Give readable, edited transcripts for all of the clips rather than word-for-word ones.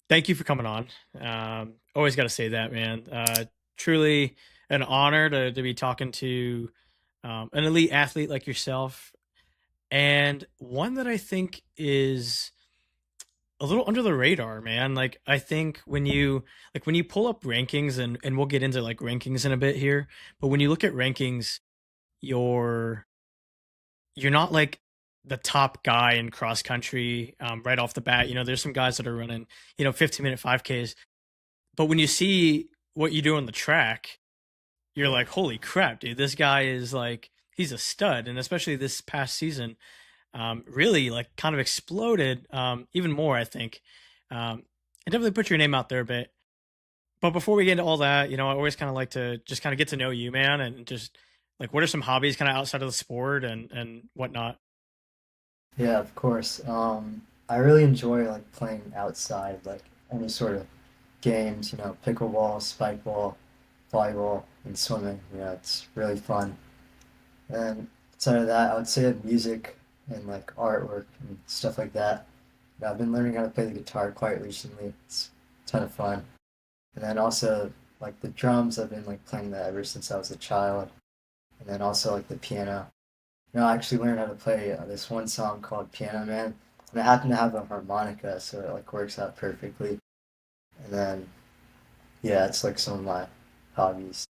Thank you for coming on. Always got to say that, man. Truly an honor to be talking to an elite athlete like yourself, and one that I think is a little under the radar, man. Like I think when you pull up rankings, and we'll get into like rankings in a bit here, but when you look at rankings, you're you're not like the top guy in cross country right off the bat. You know, there's some guys that are running 15-minute 5Ks. But when you see what you do on the track, you're like, holy crap, dude, this guy is like, he's a stud. And especially this past season, really like kind of exploded even more, I think. And definitely put your name out there a bit. But before we get into all that, I always kind of like to just kind of get to know you, man, and just like, what are some hobbies kind of outside of the sport and whatnot? Yeah, of course. I really enjoy like playing outside, like any sort of games, pickleball, spike ball, volleyball, and swimming. It's really fun. And outside of that, I would say music and like artwork and stuff like that. I've been learning how to play the guitar quite recently. It's a ton of fun. And then also like the drums, I've been like playing that ever since I was a child. And then also like the piano. I actually learned how to play this one song called Piano Man, and I happen to have a harmonica, so it like works out perfectly. And then yeah, it's like some of my hobbies.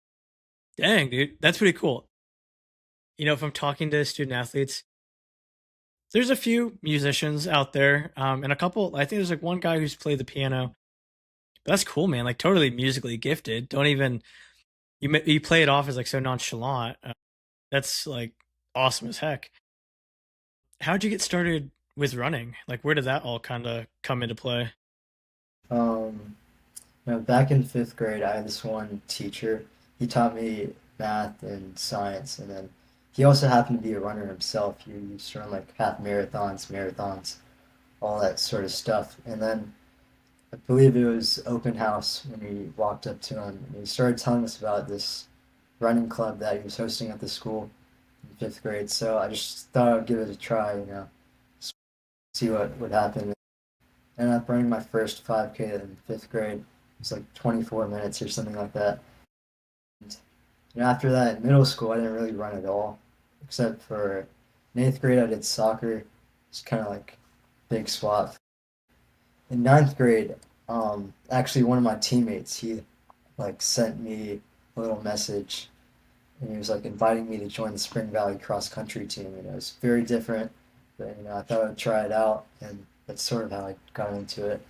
Dang, dude, that's pretty cool. If I'm talking to student athletes, there's a few musicians out there, and a couple. I think there's like one guy who's played the piano. But that's cool, man. Like totally musically gifted. Don't even you play it off as like so nonchalant. That's like awesome as heck. How'd you get started with running? Like, where did that all kind of come into play? Um, Back in fifth grade, I had this one teacher. He taught me math and science, and then he also happened to be a runner himself. He used to run like half marathons, all that sort of stuff. And then I believe it was open house when we walked up to him, and he started telling us about this running club that he was hosting at the school in fifth grade. So I just thought I'd give it a try, see what would happen. Ended up running my first 5K in fifth grade. It was like 24 minutes or something like that. And, after that, in middle school, I didn't really run at all, except for in eighth grade, I did soccer. It's kind of like big swap. In ninth grade, actually, one of my teammates, he like sent me a little message and he was like inviting me to join the Spring Valley cross country team. It was very different, but I thought I'd try it out, and that's sort of how I got into it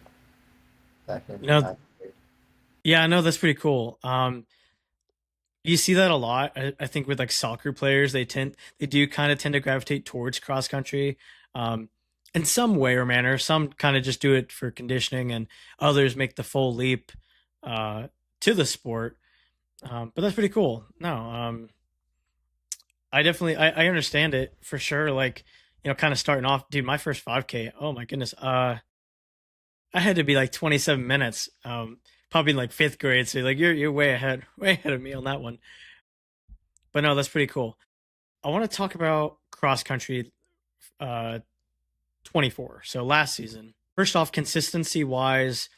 back in You know, ninth grade. yeah, I know that's pretty cool. You see that a lot. I think with like soccer players, they do kind of tend to gravitate towards cross country, um, in some way or manner. Some kind of just do it for conditioning, and others make the full leap uh, to the sport. But that's pretty cool. No, I definitely I understand it for sure. Like kind of starting off, dude. My first 5K. Oh my goodness. I had to be like 27 minutes. Probably in like fifth grade. So like you're way ahead of me on that one. But no, that's pretty cool. I want to talk about cross country uh 24. So last season. First off, consistency wise,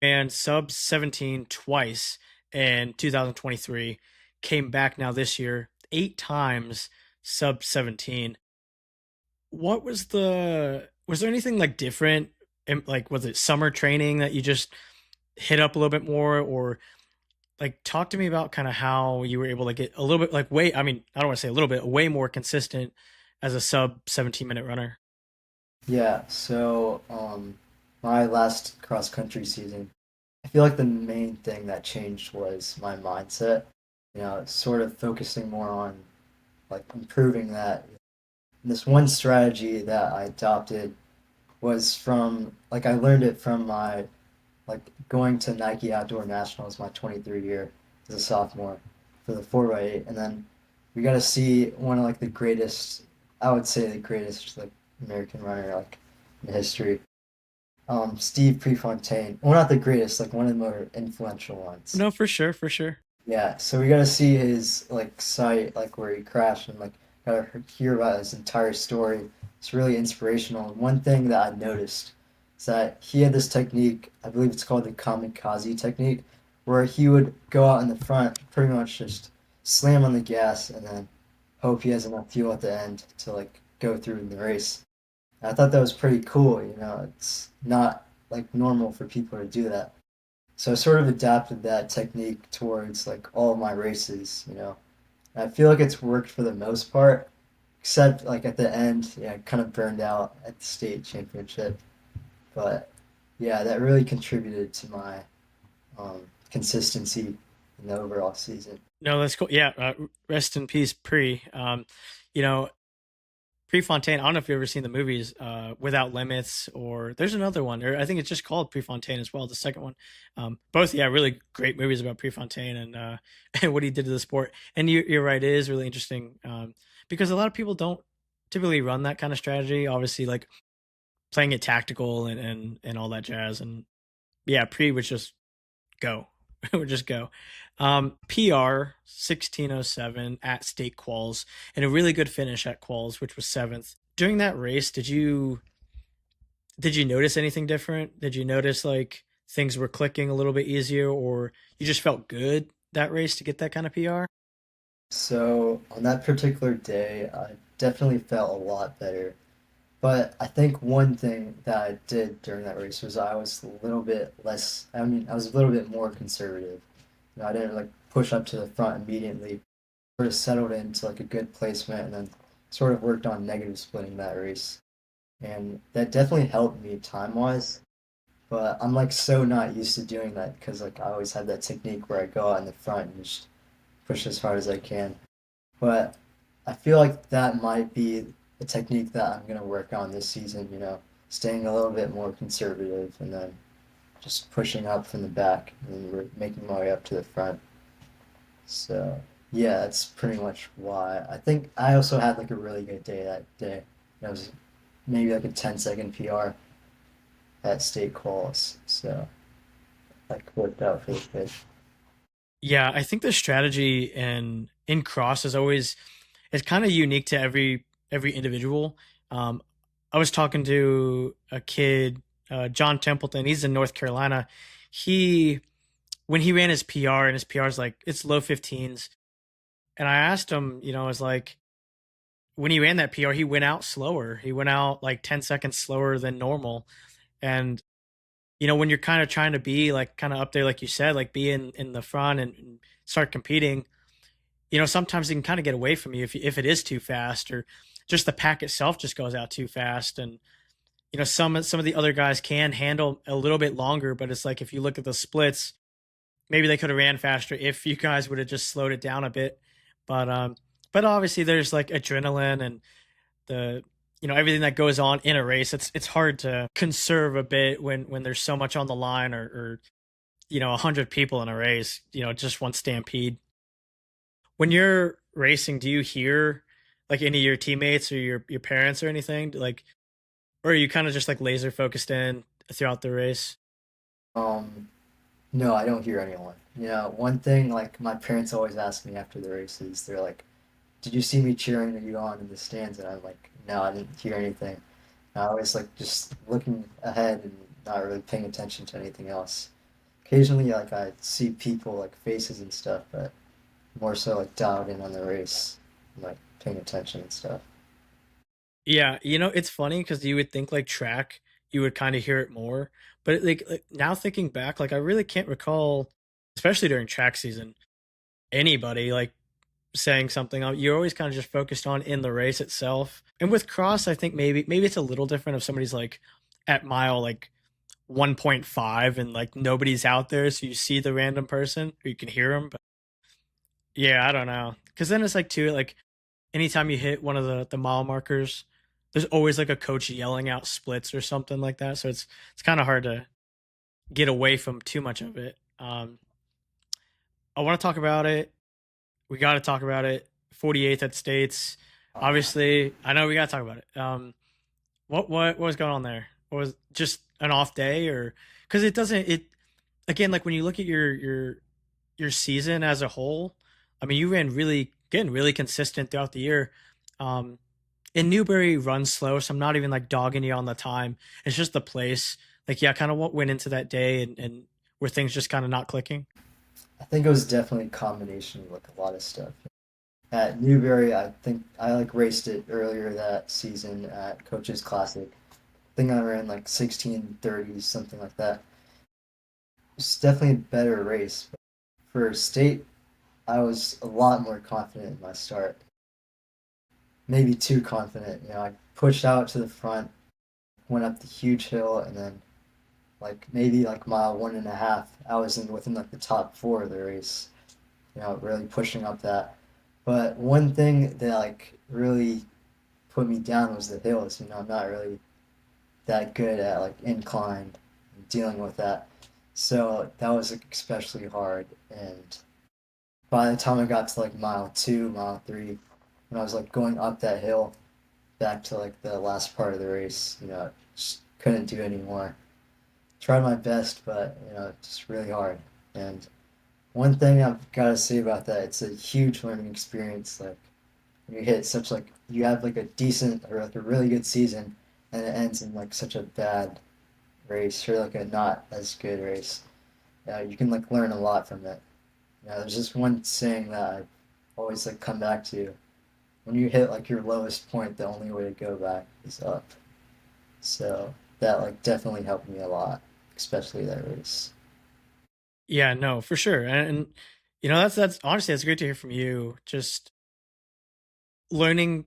and sub 17 twice in 2023. Came back now this year 8 times sub 17. What was there anything like different like was it summer training that you just hit up a little bit more, or like talk to me about kind of how you were able to get a little bit like way, I mean, I don't want to say a little bit, way more consistent as a sub 17-minute runner. Yeah, so my last cross country season, I feel like the main thing that changed was my mindset. Sort of focusing more on like improving that. And this one strategy that I adopted was from like I learned it from my like going to Nike Outdoor Nationals my 23 year as a sophomore for the 4x8, and then we got to see one of like the greatest, I would say the greatest like American runner like in history, Steve Prefontaine. Well, not the greatest, like one of the more influential ones. No, for sure, for sure. Yeah, so we got to see his like site, like where he crashed, and like got to hear about his entire story. It's really inspirational. And one thing that I noticed is that he had this technique, I believe it's called the kamikaze technique, where he would go out in the front, pretty much just slam on the gas and then hope he has enough fuel at the end to like go through in the race. And I thought that was pretty cool, you know, it's not like normal for people to do that. So I sort of adapted that technique towards like all of my races, you know. And I feel like it's worked for the most part, except like at the end, yeah, I kind of burned out at the state championship. But yeah, that really contributed to my consistency in the overall season. No, that's cool. Yeah, rest in peace, Pre. You know, Prefontaine. I don't know if you've ever seen the movies Without Limits, or there's another one. Or I think it's just called Prefontaine as well. The second one. Both, yeah, really great movies about Prefontaine and and what he did to the sport. And you're right, it is really interesting because a lot of people don't typically run that kind of strategy. Obviously, like playing it tactical and all that jazz. And yeah, Pre would just go. Would just go. PR 1607 at state quals and a really good finish at quals, which was seventh. During that race, did you notice anything different? Did you notice like things were clicking a little bit easier, or you just felt good that race to get that kind of PR? So on that particular day, I definitely felt a lot better. But I think one thing that I did during that race was I was a little bit less, I mean, I was a little bit more conservative. You know, I didn't like push up to the front immediately. Sort of settled into like a good placement and then sort of worked on negative splitting that race. And that definitely helped me time wise. But I'm like so not used to doing that because like I always have that technique where I go out in the front and just push as hard as I can. But I feel like that might be a technique that I'm gonna work on this season, you know, staying a little bit more conservative and then just pushing up from the back and making my way up to the front. So yeah, that's pretty much why. I think I also had like a really good day that day. That was maybe like a 10-second PR at state quals. So like worked out really good. Yeah, I think the strategy in cross is always it's kind of unique to every individual. Um, I was talking to a kid, John Templeton. He's in North Carolina. He when he ran his PR and his PR is like it's low 15s, and I asked him, you know, I was like when he ran that PR, he went out slower. He went out like 10 seconds slower than normal, and you know when you're kind of trying to be like kind of up there, like you said, like be in the front and start competing, you know, sometimes it can kind of get away from you if it is too fast or just the pack itself just goes out too fast. And you know, some of the other guys can handle a little bit longer, but it's like if you look at the splits, maybe they could have ran faster if you guys would have just slowed it down a bit. But obviously there's like adrenaline and the you know everything that goes on in a race. It's hard to conserve a bit when there's so much on the line or you know 100 people in a race. You know, just one stampede. When you're racing, do you hear like any of your teammates or your parents or anything? Like, or are you kind of just like laser focused in throughout the race? Um, no, I don't hear anyone. You know, one thing like my parents always ask me after the races, they're like, "Did you see me cheering you on in the stands?" And I'm like, "No, I didn't hear anything." And I always like just looking ahead and not really paying attention to anything else. Occasionally, like I see people like faces and stuff, but more so like dialed in on the race, and, like paying attention and stuff. Yeah, you know, it's funny because you would think like track, you would kind of hear it more, but like now thinking back, like I really can't recall, especially during track season, anybody like saying something. You're always kind of just focused on in the race itself. And with cross, I think maybe it's a little different if somebody's like at mile like 1.5 and like nobody's out there, so you see the random person or you can hear them. But yeah, I don't know, because then it's like too like anytime you hit one of the mile markers, there's always like a coach yelling out splits or something like that. So it's kind of hard to get away from too much of it. I want to talk about it. We got to talk about it. 48th at States. Obviously, I know we got to talk about it. What was going on there? What was just an off day, or because it doesn't it again like when you look at your season as a whole. I mean, you ran really getting really consistent throughout the year. Um, and Newberry runs slow, so I'm not even like dogging you on the time. It's just the place. Like, yeah, kind of what went into that day, and were things just kind of not clicking? I think it was definitely a combination of like a lot of stuff. At Newberry, I think I like raced it earlier that season at Coach's Classic. I think I ran like 16:30, something like that. It's definitely a better race. For state, I was a lot more confident in my start. Maybe too confident. I pushed out to the front, went up the huge hill, and then like maybe like mile one and a half, I was in within like the top four of the race. Really pushing up that. But one thing that like really put me down was the hills. I'm not really that good at like incline and dealing with that. So that was like, especially hard. And by the time I got to like mile two, mile three, when I was like going up that hill back to like the last part of the race, just couldn't do anymore. Tried my best, but just really hard. And one thing I've got to say about that, it's a huge learning experience. Like when you hit such like you have like a decent or like a really good season, and it ends in like such a bad race or like a not as good race. You can like learn a lot from it. There's just one saying that I always like come back to. When you hit like your lowest point, the only way to go back is up. So that like definitely helped me a lot, especially that race. Yeah, no, for sure. And that's honestly, that's great to hear from you. Just learning,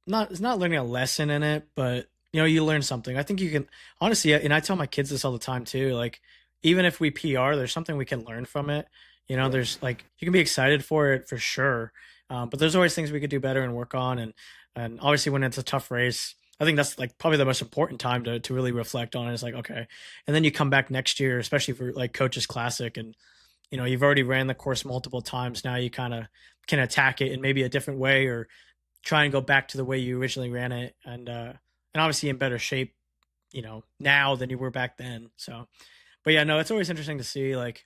not it's not learning a lesson in it, but you learn something. I think you can honestly, and I tell my kids this all the time too. Like, even if we PR, there's something we can learn from it. Yeah. There's like you can be excited for it for sure, but there's always things we could do better and work on. And obviously, when it's a tough race, I think that's like probably the most important time to really reflect on it. It's like, okay, and then you come back next year, especially for like Coach's Classic, and you've already ran the course multiple times. Now you kind of can attack it in maybe a different way, or try and go back to the way you originally ran it, and obviously in better shape, now than you were back then. So, but yeah, no, it's always interesting to see like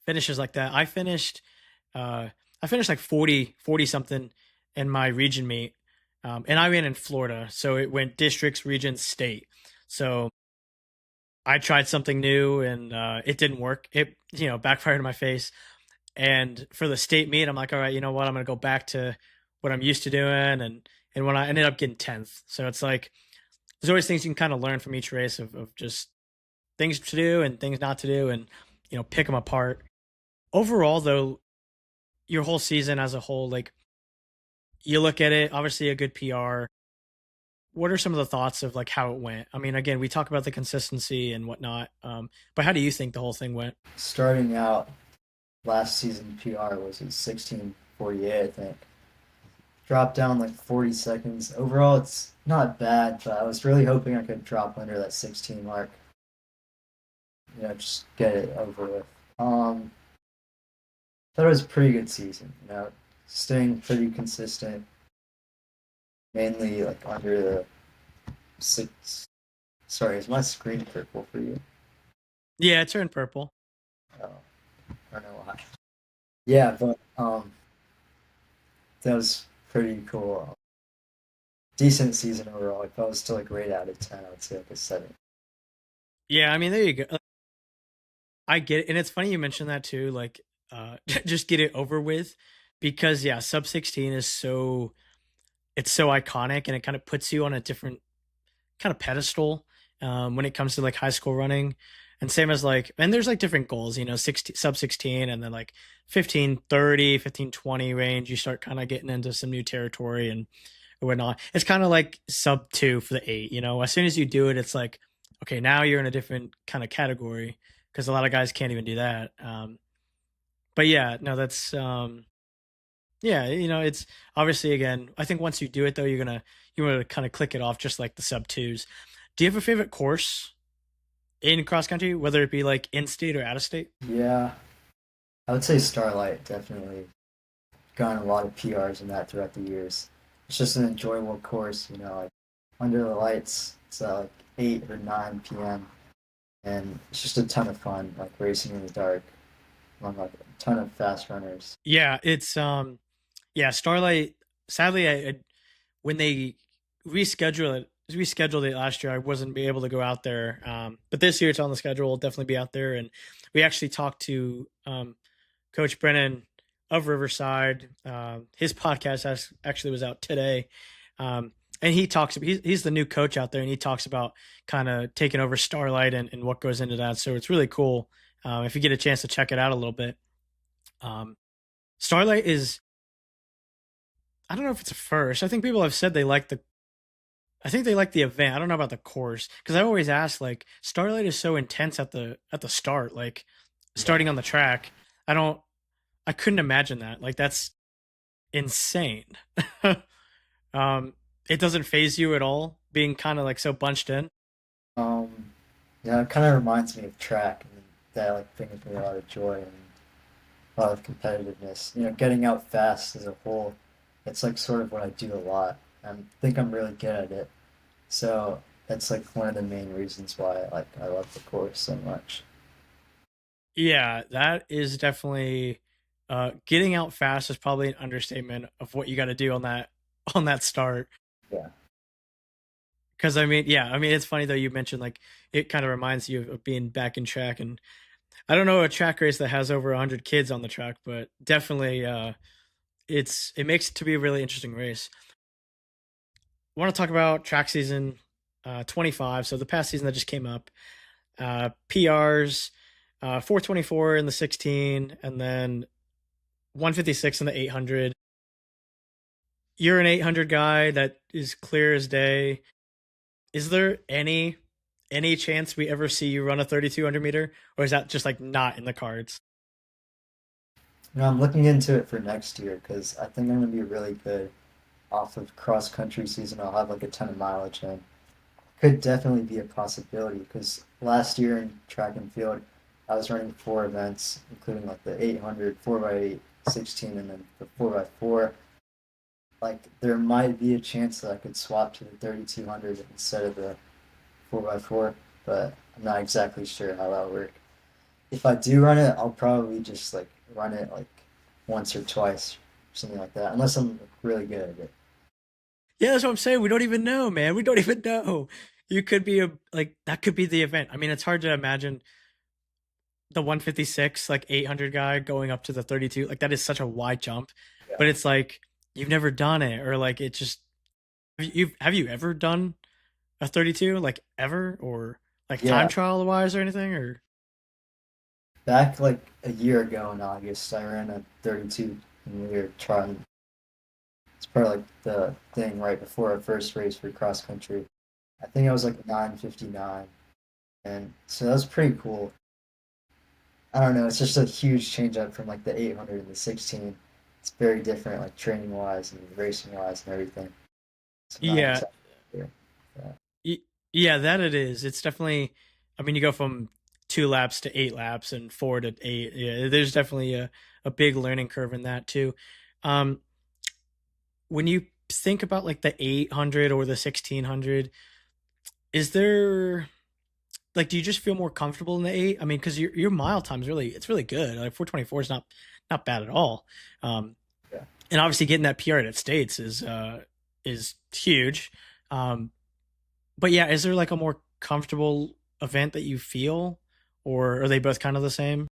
finishes like that. I finished like 40 something in my region meet, and I ran in Florida, so it went districts, regions, state. So I tried something new, and it didn't work. It backfired in my face. And for the state meet, I'm like, all right, you know what? I'm gonna go back to what I'm used to doing, and when I ended up getting 10th. So it's like there's always things you can kind of learn from each race of just things to do and things not to do, and pick them apart. Overall, though, your whole season as a whole, like you look at it, obviously a good PR. What are some of the thoughts of like how it went? I mean, again, we talk about the consistency and whatnot, but how do you think the whole thing went? Starting out last season, PR was at 16:48, I think. Dropped down like 40 seconds. Overall, it's not bad, but I was really hoping I could drop under that 16 mark. Just get it over with. Thought it was a pretty good season. Staying pretty consistent, mainly like under the six. Sorry, is my screen purple for you? Yeah, it turned purple. Oh, I don't know why. Yeah, but that was pretty cool. Decent season overall. If I was to like rate out of 10, I would say like a 7. Yeah, I mean, there you go. I get it, and it's funny you mentioned that too. Like, just get it over with, because yeah, sub 16 is it's so iconic, and it kind of puts you on a different kind of pedestal when it comes to like high school running. And same as like, and there's like different goals, 16, sub 16, and then like 15:30, 15:20 range. You start kind of getting into some new territory and whatnot. It's kind of like sub two for the 8. As soon as you do it, it's like, okay, now you're in a different kind of category, because a lot of guys can't even do that. But yeah, no, that's yeah, it's obviously, again, I think once you do it though, you want to kind of click it off, just like the sub twos. Do you have a favorite course in cross country, whether it be like in state or out of state? Yeah, I would say Starlight definitely gotten a lot of PRs in that throughout the years. It's just an enjoyable course, like under the lights. It's at like 8 or 9 p.m. and it's just a ton of fun, like racing in the dark among like a ton of fast runners. Yeah, it's yeah, Starlight. Sadly, when they reschedule it, we scheduled it last year. I wasn't be able to go out there, but this year it's on the schedule. We'll definitely be out there, and we actually talked to Coach Brennan of Riverside. His podcast actually was out today, and he talks. He's the new coach out there, and he talks about kind of taking over Starlight and what goes into that. So it's really cool if you get a chance to check it out a little bit. Um, Starlight is, I don't know if it's a first. I think people have said they like the. I think they like the event. I don't know about the course because I always ask like Starlight is so intense at the start, like Yeah. starting on the track. I don't. I couldn't imagine that. Like that's insane. um, it doesn't phase you at all being kind of like so bunched in. Um, yeah, it kind of reminds me of track, and that like brings me a lot of joy and a lot of competitiveness. Getting out fast as a whole, it's like sort of what I do a lot. I think I'm really good at it. So that's like one of the main reasons why I love the course so much. Yeah, that is definitely getting out fast is probably an understatement of what you got to do on that start. Yeah. Because I mean, yeah, I mean it's funny though you mentioned like it kind of reminds you of being back in track, and I don't know a track race that has over 100 kids on the track, but definitely it makes it to be a really interesting race. I want to talk about track season 25. So the past season that just came up, PRs, 424 in the 16, and then 156 in the 800. You're an 800 guy that is clear as day. Is there any chance we ever see you run a 3200 meter, or is that just like not in the cards? I'm looking into it for next year because I think I'm gonna be really good off of cross country season. I'll have like a ton of mileage in. Could definitely be a possibility because last year in track and field, I was running four events, including like the 800, 4x8, 16, and then the 4x4. Like there might be a chance that I could swap to the 3200 instead of the 4x4, but I'm not exactly sure how that'll work. If I do run it, I'll probably just like run it like once or twice, something like that, unless I'm really good at it. Yeah, that's what I'm saying. We don't even know, man. We don't even know. You could be a like that could be the event. I mean, it's hard to imagine the 156 like 800 guy going up to the 32. Like that is such a wide jump, Yeah. but it's like you've never done it, or like it just have you ever done a 32 like ever, or like time Yeah, trial wise or anything, or back like a year ago in August, I ran a 32 and we were trying. It's probably like the thing right before our first race for cross country. I think I was like 9:59, and so that was pretty cool. I don't know, it's just a huge change up from like the 800 and the 16. It's very different, like training wise and racing wise and everything. So I'm not yeah. exactly sure. Yeah. Yeah, that it is. It's definitely. I mean, you go from 2 laps to 8 laps and 4 to 8. Yeah, there's definitely a big learning curve in that too. Um, when you think about like the 800 or the 1600, is there like do you just feel more comfortable in the eight? I mean, because your mile time is really it's really good. Like 424 is not bad at all. Um, Yeah. and obviously getting that PR at States is huge. Um, but yeah, is there like a more comfortable event that you feel, or are they both kind of the same?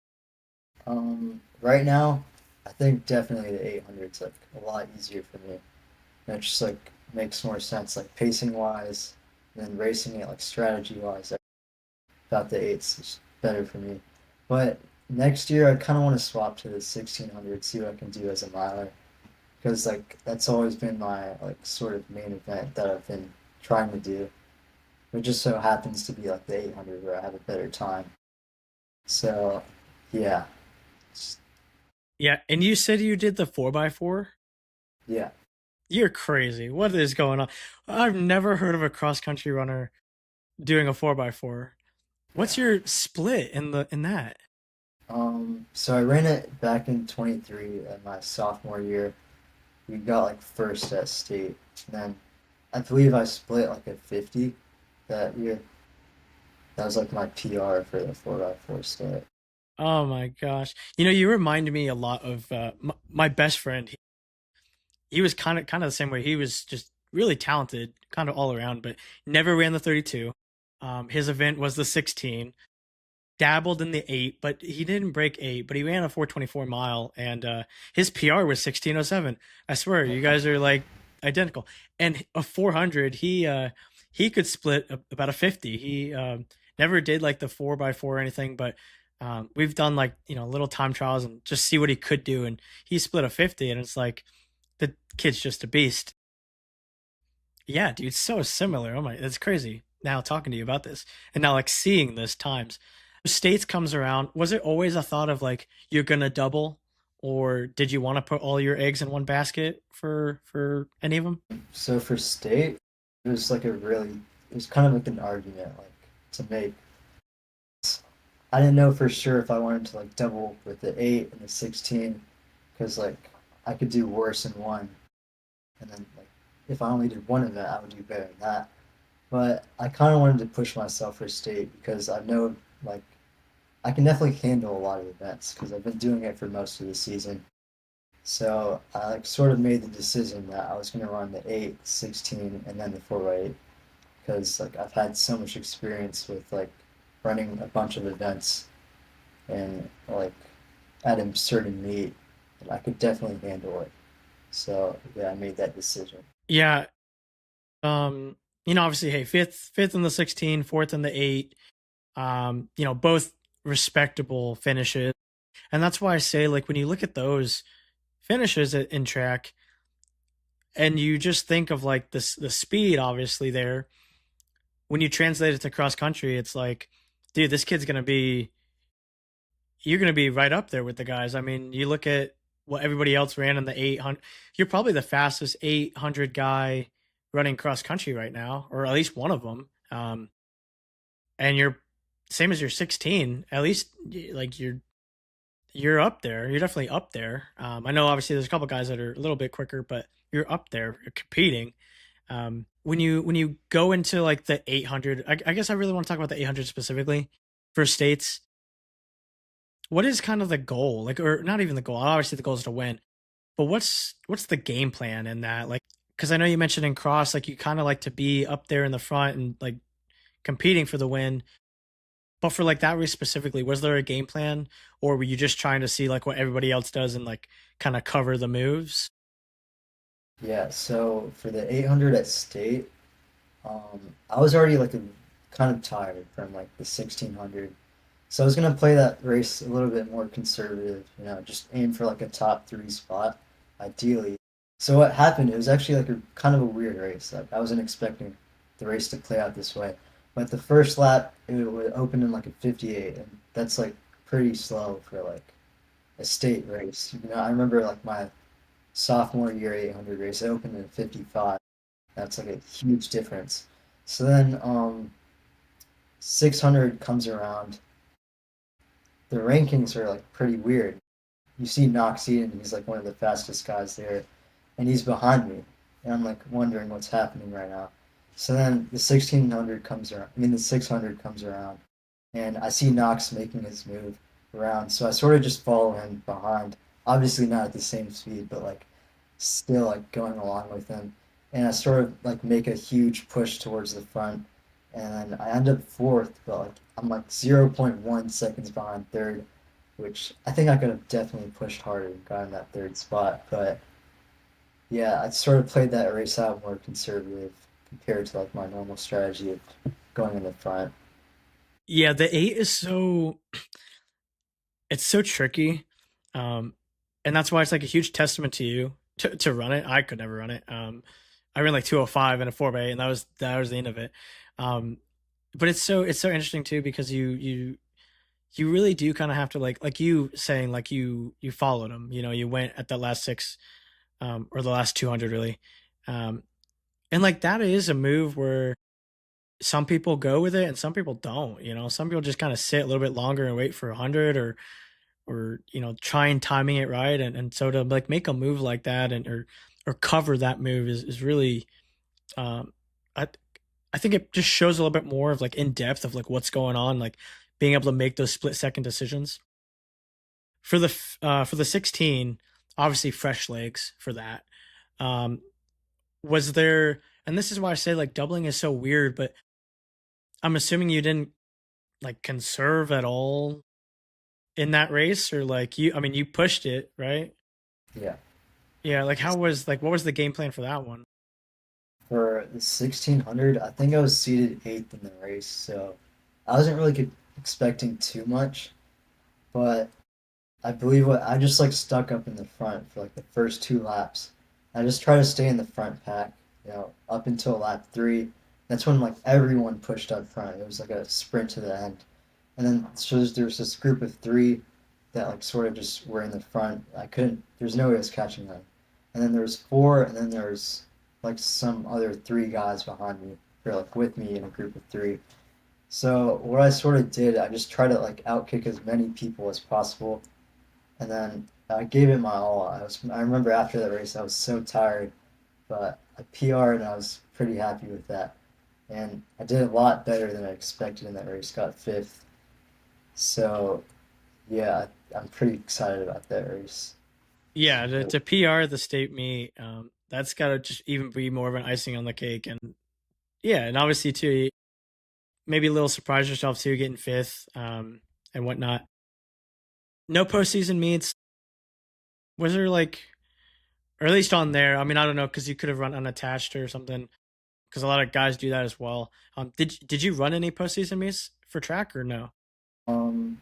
Right now, I think definitely the 800's like a lot easier for me. And it just like makes more sense, like pacing wise, and then racing it like strategy wise. I thought the eights is better for me. But next year, I kind of want to swap to the 1600, see what I can do as a miler, because like that's always been my like sort of main event that I've been trying to do. It just so happens to be like the 800 where I have a better time. So, yeah, Yeah, and you said you did the 4x4. yeah. You're crazy. What is going on? I've never heard of a cross country runner doing a 4x4. What's Yeah. your split in that? So I ran it back in 23 at my sophomore year. We got like first at state. And then I believe I split like a 50 that year. That was like my PR for the 4x4 state. Oh my gosh! You know, you remind me a lot of my best friend. He was kind of the same way. He was just really talented, kind of all around, but never ran the 32. His event was the 16. Dabbled in the 8, but he didn't break 8. But he ran a 4:24 mile, and his PR was 16:07. I swear, you guys are like identical. And a 400, he could split about a 50. He never did like the 4x4 or anything, but we've done like little time trials and just see what he could do, and he split a 50, and it's like the kid's just a beast. Yeah, dude, so similar. Oh my, that's crazy. Now talking to you about this, and now like seeing this times. States comes around. Was it always a thought of like you're gonna double, or did you want to put all your eggs in one basket for any of them? So for state, it was like it was kind of like an argument, like to make. I didn't know for sure if I wanted to like double with the 8 and the 16, because like I could do worse in one, and then like if I only did one event, I would do better than that. But I kind of wanted to push myself for state because I know like I can definitely handle a lot of events because I've been doing it for most of the season. So I like sort of made the decision that I was going to run the 8, 16, and then the 4x8 because like I've had so much experience with like running a bunch of events and like at a certain meet that I could definitely handle it. So yeah, I made that decision. Yeah. Um. Obviously, hey, fifth in the 16, fourth in the 8. Both respectable finishes, and that's why I say like when you look at those finishes in track, and you just think of like this the speed obviously there when you translate it to cross country, it's like, dude, this kid's gonna be you're gonna be right up there with the guys. I mean, you look at what everybody else ran in the 800. You're probably the fastest 800 guy running cross country right now, or at least one of them. And you're same as your 16. At least like you're up there. You're definitely up there. I know obviously there's a couple guys that are a little bit quicker, but you're up there. You're competing. When you go into like the 800, I guess I really want to talk about the 800 specifically for states. What is kind of the goal, like, or not even the goal? Obviously, the goal is to win, but what's the game plan in that? Like, because I know you mentioned in cross, like you kind of like to be up there in the front and like competing for the win. But for like that race specifically, was there a game plan, or were you just trying to see like what everybody else does and like kind of cover the moves? Yeah, so for the 800 at state, I was already like kind of tired from like the 1600. So I was gonna play that race a little bit more conservative, just aim for like a top three spot, ideally. So what happened? It was actually like a kind of a weird race. Like I wasn't expecting the race to play out this way. But the first lap, it would open in like a 58, and that's like pretty slow for like a state race. I remember like my sophomore year 800 race, I opened in 55. That's like a huge difference. So then 600 comes around. The rankings are like pretty weird. You see Knox Eden, he's like one of the fastest guys there, and he's behind me. And I'm like wondering what's happening right now. So then the 1600 comes around. I mean, the 600 comes around, and I see Knox making his move around. So I sort of just follow him behind. Obviously not at the same speed, but like still like going along with him. And I sort of like make a huge push towards the front, and I end up fourth, but like I'm like 0.1 seconds behind third, which I think I could have definitely pushed harder and gotten that third spot. But yeah, I sort of played that race out more conservative compared to like my normal strategy of going in the front. Yeah, the 8 is so tricky. Um, and that's why it's like a huge testament to you to run it. I could never run it. I ran like 205 and a 4x8, and that was the end of it. Um, but it's so interesting too because you really do kind of have to like you saying like you followed him. You went at the last six, or the last 200 really. Um, and like that is a move where some people go with it and some people don't. Some people just kind of sit a little bit longer and wait for 100, or try and timing it right, and so to like make a move like that and or cover that move is really, um I I think it just shows a little bit more of like in depth of like what's going on, like being able to make those split second decisions for the 16. Obviously fresh legs for that. um Was there, and this is why I say like doubling is so weird, but I'm assuming you didn't like conserve at all in that race, or like you, I mean, you pushed it, right? Yeah. Yeah, like how was like what was the game plan for that one? For the 1600, I think I was seated eighth in the race, so I wasn't really expecting too much, but I believe what I just like stuck up in the front for like the first two laps. I just try to stay in the front pack, up until lap three. That's when like everyone pushed up front. It was like a sprint to the end. And then so there was this group of three that like sort of just were in the front. I couldn't. There's no way I was catching them. And then there was four, and then there was like some other three guys behind me, or like with me in a group of three. So what I sort of did, I just tried to like outkick as many people as possible, and then I gave it my all. I remember after that race, I was so tired, but I PR'd and I was pretty happy with that. And I did a lot better than I expected in that race. Got fifth. So yeah, I'm pretty excited about that race. Yeah, to PR the state meet, that's got to just even be more of an icing on the cake, and yeah, and obviously too, maybe a little surprise yourself too, getting fifth, and whatnot. No postseason meets. Was there like, or at least on there? I mean, I don't know because you could have run unattached or something. Because a lot of guys do that as well. Did you run any postseason meets for track or no? Um,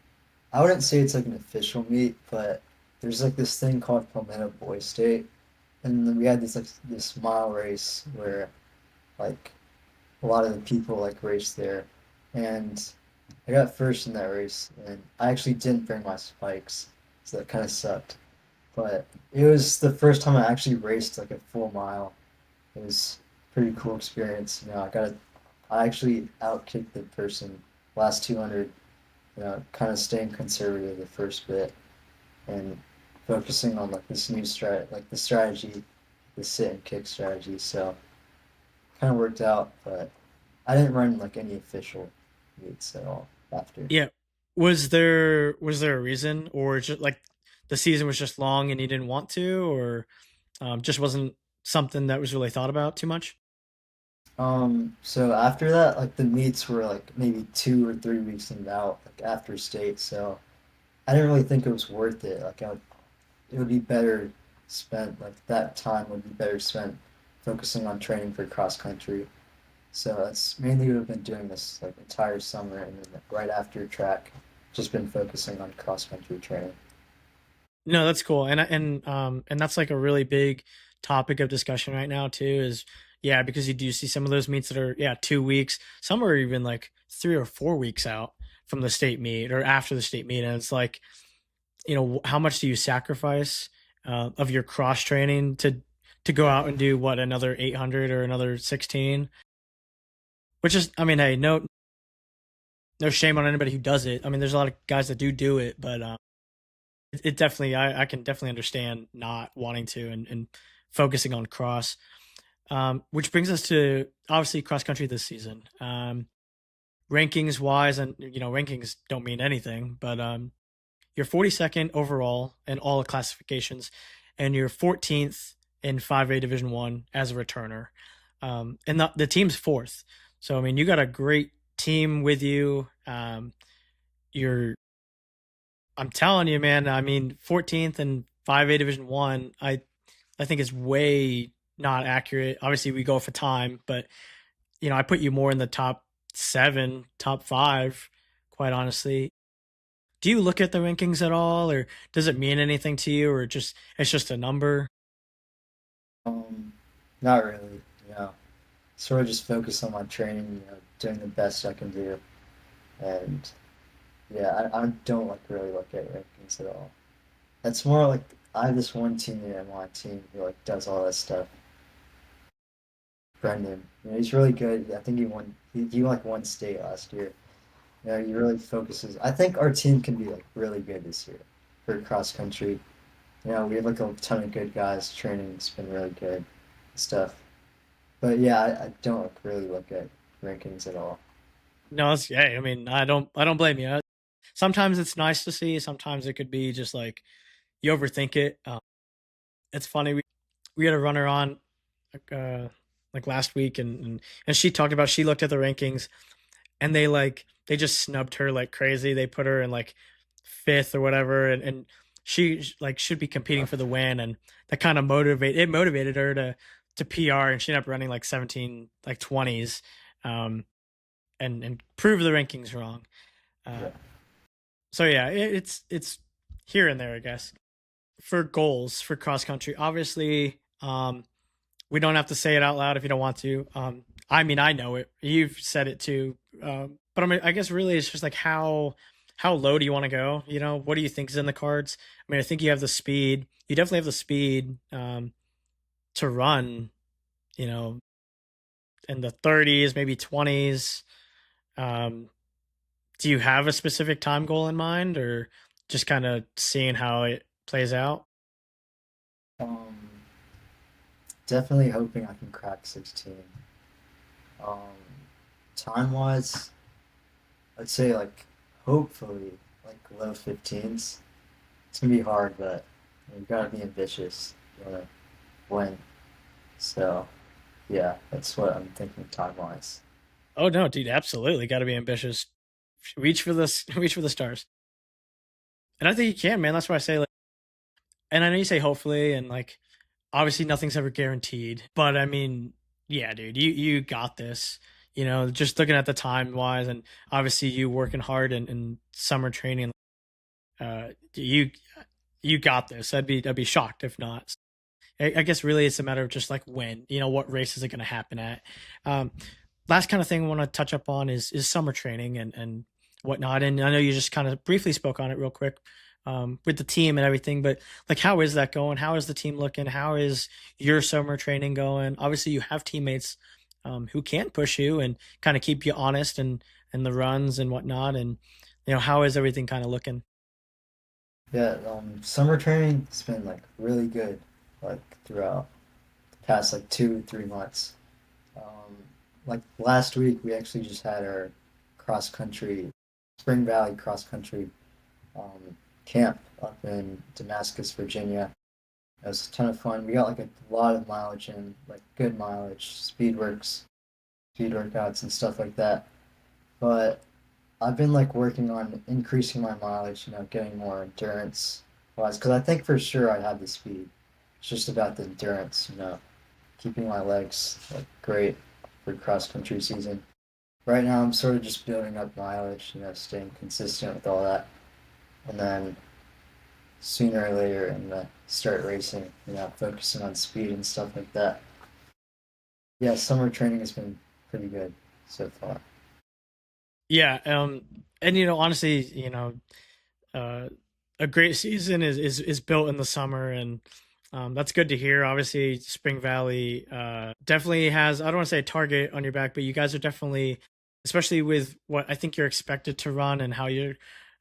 I wouldn't say it's like an official meet, but there's like this thing called Palmetto Boys State, and then we had this mile race where like a lot of the people like raced there, and I got first in that race, and I actually didn't bring my spikes, so that kind of sucked. But it was the first time I actually raced like a full mile. It was a pretty cool experience. I actually outkicked the person last 200. Kind of staying conservative the first bit and focusing on like this new like the strategy, the sit and kick strategy. So kind of worked out, but I didn't run like any official meets at all after. Yeah. Was there a reason, or just like the season was just long and you didn't want to, or just wasn't something that was really thought about too much? So after that, like the meets were like maybe 2 or 3 weeks in out, like after state. So I didn't really think it was worth it. It would be better spent, like that time would be better spent focusing on training for cross country. So that's mainly what I've been doing this like entire summer, and then right after track, just been focusing on cross country training. No, that's cool, and that's like a really big topic of discussion right now too. Is yeah, because you do see some of those meets that are 2 weeks. Some are even like 3 or 4 weeks out from the state meet or after the state meet, and it's like, how much do you sacrifice of your cross training to go out and do what, another 800 or another 16? Which is, I mean, hey, no shame on anybody who does it. I mean, there's a lot of guys that do it, but it definitely, I can definitely understand not wanting to and focusing on cross. Which brings us to obviously cross country this season. Rankings wise, and rankings don't mean anything, but you're 42nd overall in all the classifications, and you're 14th in 5A Division One as a returner. And the team's fourth, so I mean, you got a great team with you. You're, I'm telling you, man. I mean, 14th in 5A Division One, I think is way not accurate. Obviously, we go for time, but I put you more in the top seven, top five, quite honestly. Do you look at the rankings at all, or does it mean anything to you, or just it's just a number? Um, Not really, sort of just focus on my training, doing the best I can do, and yeah, I don't like really look at rankings at all. That's more like I have this one teammate on my team who like does all that stuff. Brendan, he's really good. I think he like won state last year. He really focuses. I think our team can be like really good this year for cross country. We have like a ton of good guys. Training's been really good and stuff. But yeah, I don't like, really look at rankings at all. No, it's, yeah. I mean, I don't blame you. Sometimes it's nice to see. Sometimes it could be just like you overthink it. It's funny. We had a runner on. like, like last week, and she talked about she looked at the rankings and they just snubbed her like crazy. They put her in like fifth or whatever, and she like should be competing for the win, and that kind of motivated her to PR, and she ended up running like 17 like 20s, um, and prove the rankings wrong. Uh, Yeah. so yeah, it's here and there, I guess. For goals for cross country, obviously, we don't have to say it out loud if you don't want to. I mean, I know it. You've said it too. But I mean, I guess really it's just like how low do you want to go? You know, what do you think is in the cards? I mean, I think you have the speed. You definitely have the speed to run. You know, in the 30s, maybe 20s. Um, do you have a specific time goal in mind, or just kind of seeing how it plays out? Um, Definitely hoping I can crack 16. Um, Time wise, I'd say like hopefully like low 15s. It's gonna be hard, but you gotta be ambitious. You wanna win. So yeah, that's what I'm thinking time wise. Oh no, dude, absolutely got to be ambitious. Reach for this, reach for the stars. And I think you can, man. That's why I say like, and I know you say hopefully, and like obviously nothing's ever guaranteed, but I mean, yeah, dude, you got this. You know, just looking at the time wise, and obviously you working hard in summer training, you you got this. I'd be shocked if not. I guess really it's a matter of just like when, you know, what race is it going to happen at. Um, Last kind of thing I want to touch up on is summer training and whatnot. And I know you just kind of briefly spoke on it real quick with the team and everything, but like how is that going? How is the team looking? How is your summer training going? Obviously, you have teammates who can push you and kind of keep you honest and the runs and whatnot. And you know, how is everything kind of looking? Yeah, summer training has been like really good, like throughout the past like 2 3 months. Um, like last week, we actually just had our cross country, Spring Valley cross country camp up in Damascus, Virginia. It was a ton of fun. We got like a lot of mileage in, like good mileage, speed workouts and stuff like that. But I've been like working on increasing my mileage, getting more endurance wise, because I think for sure I have the speed. It's just about the endurance, keeping my legs like great for cross country season. Right now, I'm sort of just building up mileage, staying consistent with all that, and then sooner or later I'm gonna start racing, focusing on speed and stuff like that. Yeah, summer training has been pretty good so far. Yeah, and you know, honestly, you know, uh, a great season is built in the summer, and that's good to hear. Obviously, Spring Valley definitely has, I don't want to say a target on your back, but you guys are definitely, especially with what I think you're expected to run and how you're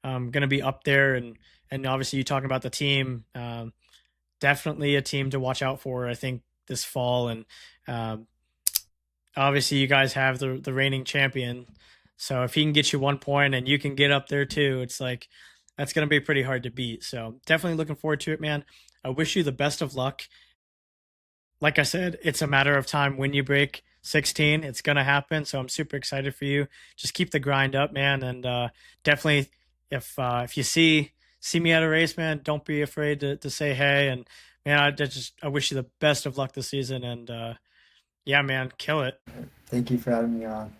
going to be up there, and obviously you talking about the team, definitely a team to watch out for. I think this fall, and um, obviously you guys have the reigning champion. So if he can get you 1 point and you can get up there too, it's like that's gonna be pretty hard to beat. So definitely looking forward to it, man. I wish you the best of luck. Like I said, it's a matter of time when you break 16. It's gonna happen. So I'm super excited for you. Just keep the grind up, man, and definitely if you see me at a race, man, don't be afraid to say hey. And man, I wish you the best of luck this season. And yeah, man, kill it. Thank you for having me on.